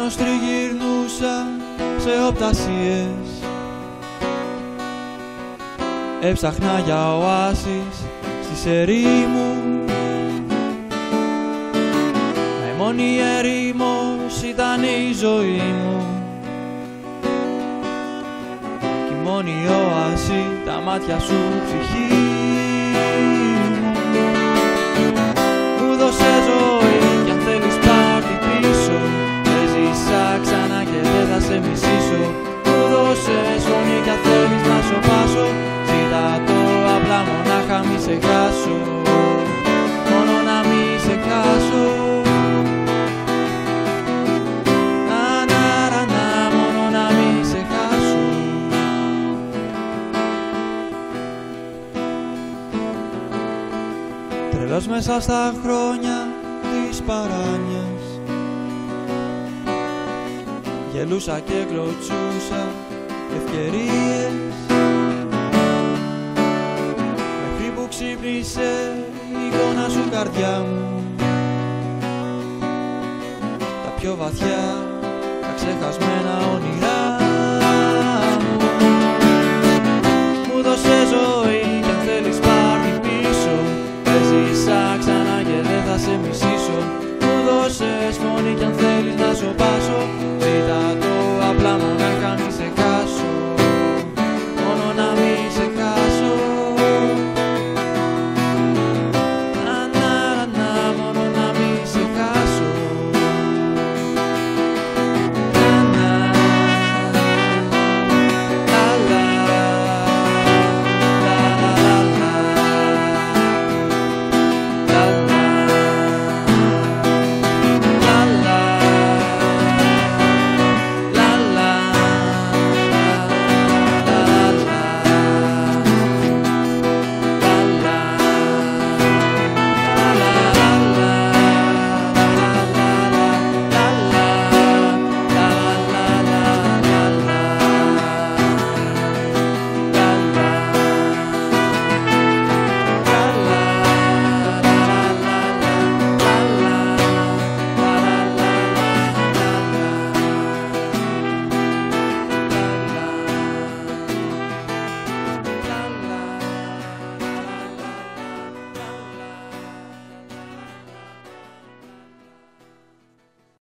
Μόνος τριγυρνούσα σε οπτασίες, έψαχνα για οάσεις στις ερήμου. Μα η μόνη ερήμος ήταν η ζωή μου, κι η μόνη οάση τα μάτια σου, ψυχή μου. Μου δώσε ζωή κι αν θέλεις πάρ' την πίσω, έζησα ξανά και δεν θα σε μισήσω. Μου δώσες φωνή κι αν θέλεις να σωπάσω, ζήτα το απλά μονάχα μη σε χάσω, μόνο να μη σε χάσω. Μόνο να μη σε χάσω. Τρελός μέσα στα χρόνια της παράνοιας, γελούσα και κλωτσούσα ευκαιρίες, μέχρι που ξύπνησε η εικόνα σου καρδιά μου, τα πιο βαθιά, τα ξεχασμένα